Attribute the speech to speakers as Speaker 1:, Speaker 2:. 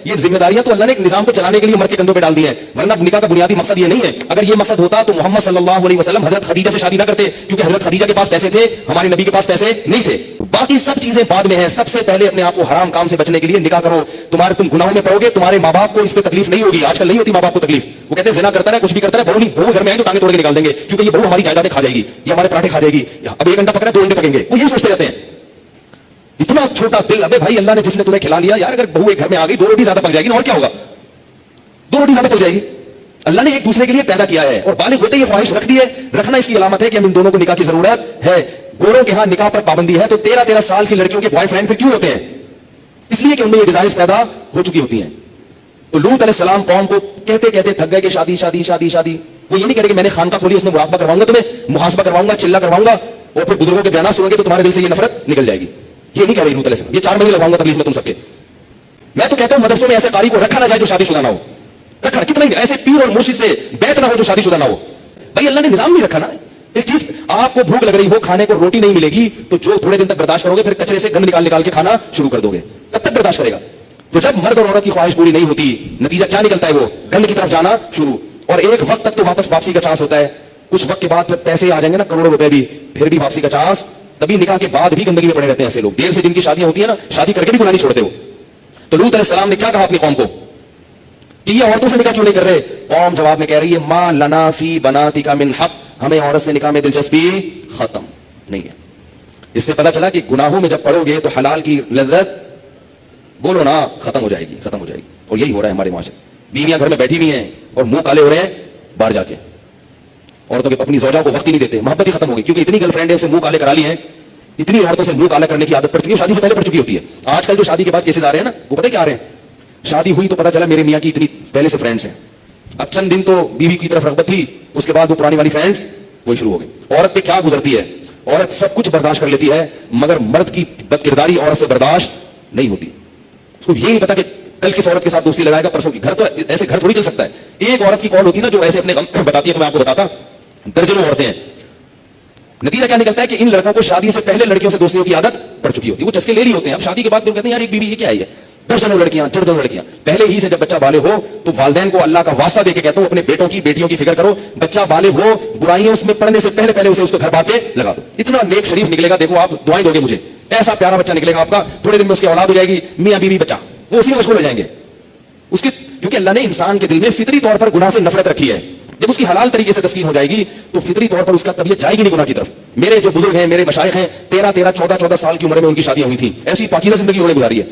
Speaker 1: یہ ذمہ داریاں تو اللہ نے ایک نظام کو چلانے کے لیے مرد کے کندھوں پہ ڈال دی ہیں، ورنہ نکاح کا بنیادی مقصد یہ نہیں ہے. اگر یہ مقصد ہوتا تو محمد صلی اللہ علیہ وسلم حضرت خدیجہ سے شادی نہ کرتے، کیونکہ حضرت خدیجہ کے پاس پیسے تھے، ہمارے نبی کے پاس پیسے نہیں تھے. باقی سب چیزیں بعد میں ہیں. سب سے پہلے اپنے آپ کو حرام کام سے بچنے کے لیے نکاح کرو. تم گناہوں میں پڑو گے، تمہارے ماں باپ کو اس پہ تکلیف نہیں ہوگی. آج کل نہیں ہوتی ماں باپ کو تکلیف، وہ کہتے ہیں زنا کرتا ہے، کچھ بھی کرتا ہے، بہو گھر میں آئے تو ٹانگیں توڑ کے نکال دیں گے، کیونکہ یہ بہو ہماری جائیدادیں کھا جائے گی، یہ ہمارے پراٹھے کھا جائے گی، اب 1 گھنٹہ پکڑا 2 گھنٹے پکیں گے. وہ یہ سوچتے رہتے ہیں. اتنا چھوٹا دل. ابے بھائی اللہ نے جس نے تمہیں کھلا لیا یار، اگر بہو ایک گھر میں آ گئی 2 روٹی زیادہ پک جائے گی، اور کیا ہوگا؟ 2 روٹی زیادہ پک جائے گی. اللہ نے ایک دوسرے کے لیے پیدا کیا ہے اور بالغ ہوتے ہی خواہش رکھ دی ہے. رکھنا اس کی علامت ہے کہ ہم ان دونوں کو نکاح کی ضرورت ہے. گوروں کے ہاں نکاح پر پابندی ہے تو 13-13 سال کی لڑکیوں کے بوائے فرینڈ پھر کیوں ہوتے ہیں؟ اس لیے کہ ان میں یہ ڈیزائرز پیدا ہو چکی ہوتی ہیں. تو لوط علیہ السلام قوم کو کہتے کہتے تھک گئے کہ شادی شادی شادی شادی. وہ یہ نہیں کہہ رہے کہ میں نے خانقاہ کھولی، اس میں مراقبہ کرواؤں گا، تمہیں محاسبہ کرواؤں گا، چلہ کرواؤں گا، اور پھر بزرگوں کے بیانات سنو گے تو تمہارے دل سے یہ نفرت نکل جائے گی. یہ نہیں کہہ رہی لوط علیہ السلام. یہ 4 مہینے لگاؤں گا تبلیغ میں تم سب کے. میں تو کہتا ہوں مدرسوں میں ایسے قاری کو رکھا نہ جائے جو شادی شدہ نہ ہو. رکھا کتنا ہی ایسے پیر اور مرشد سے بیعت نہ ہو جو شادی شدہ نہ ہو. بھائی اللہ نے نظام نہیں رکھا نا. ایک چیز، آپ کو بھوک لگ رہی ہو، کھانے کو روٹی نہیں ملے گی تو جو تھوڑے دن تک برداشت کرو گے، پھر کچرے سے گند نکال کے کھانا شروع کر دو گے. کب تک برداشت کرے گا؟ تو جب مرد اور عورت کی خواہش پوری نہیں ہوتی، نتیجہ کیا نکلتا ہے؟ وہ گند کی طرف جانا شروع. اور ایک وقت تک تو واپسی کا چانس ہوتا ہے. کچھ وقت کے بعد پھر پیسے آ جائیں گے نا، کروڑوں روپے بھی، پھر بھی واپسی کا چانس. تبھی نکاح کے بعد بھی گندگی میں پڑے رہتے ہیں ایسے لوگ. دیر سے جن کی شادیاں ہوتی ہیں نا، شادی کر کے بھی گناہ نہیں چھوڑتے. ہو تو لوط علیہ السلام نے کیا کہا اپنی قوم کو کہ یہ عورتوں سے نکاح کیوں نہیں کر رہے؟ قوم جواب میں کہہ رہی ہے ما لنا فی بناتک من حق، ہمیں عورت سے نکاح میں دلچسپی ختم نہیں ہے. اس سے پتہ چلا کہ گناہوں میں جب پڑو گے تو حلال کی لذت بولو نا ختم ہو جائے گی، ختم ہو جائے گی. اور یہی ہو رہا ہے ہمارے معاشرے. بیویاں گھر میں بیٹھی ہوئی ہیں اور منہ کالے ہو رہے ہیں باہر جا کے. عورتوں کے اپنی زوجہ کو وقت ہی نہیں دیتے، محبت ہی ختم ہو گئی، کیونکہ اتنی گرل فرینڈ ہے منہ کالے کرا لی ہیں. اتنی عورتوں سے منہ کالا کرنے کی عادت پڑ چکی ہے، شادی سے پہلے پڑ چکی ہوتی ہے. آج کل جو شادی کے بعد کیسز آ رہے ہیں نا، وہ پتہ کیا آ رہے ہیں؟ شادی ہوئی تو پتہ چلا میرے میاں کی اتنی پہلے سے فرینڈس ہیں. اب چند دن تو بیوی کی طرف رغبت تھی، اس کے بعد وہ پرانی والی فرینڈس وہی شروع ہو گئی. عورت پہ کیا گزرتی ہے؟ عورت سب کچھ برداشت کر لیتی ہے، مگر مرد کی بد کرداری عورت سے برداشت نہیں ہوتی. اس کو یہ نہیں پتا کہ کل کس عورت کے ساتھ دوستی لگائے گا، پرسوں کی. گھر تو ایسے گھر تھوڑی چل سکتا ہے. ایک عورت کی کال ہوتی ہے نا جو ایسے اپنے غم بتاتی ہے، تو میں آپ کو بتاتا درجنوں عورتیں ہیں. نتیجہ کیا نکلتا ہے کہ ان لڑکوں کو شادی سے پہلے لڑکیوں سے دوستیوں کی عادت پڑ چکی ہوتی ہے. وہ چسکے لے لی ہوتے ہیں. اب شادی کے بعد لوگ کہتے ہیں یار ایک بیوی یہ کیا ہے؟ درجنوں لڑکیاں، درجنوں لڑکیاں. پہلے ہی سے جب بچہ بالغ ہو تو والدین کو اللہ کا واسطہ دے کے کہتا ہوں اپنے بیٹوں کی بیٹیوں کی فکر کرو. بچہ بالغ ہو، برائیوں اس میں پڑھنے سے پہلے اسے اس کو گھر بات پہ لگا دو. اتنا نیک شریف نکلے گا، دیکھو آپ دعائیں دو گے مجھے، ایسا پیارا بچہ نکلے گا آپ کا. تھوڑے دن میں اس کی اولاد ہو جائے گی، میاں بیوی بچہ، وہ اسی میں مشغول ہو جائیں گے. اس کی کیونکہ اللہ نے انسان کے دل میں فطری طور پر گناہ سے نفرت رکھی ہے. جب اس کی حلال طریقے سے تسکین ہو جائے گی تو فطری طور پر اس کا طبیعت جائے گی نہیں گناہ کی طرف. میرے جو بزرگ ہیں، میرے مشائخ ہیں، 13-14 سال کی عمر میں ان کی شادیاں ہوئی تھیں. ایسی پاکیزہ زندگی انہوں نے گزاری ہے.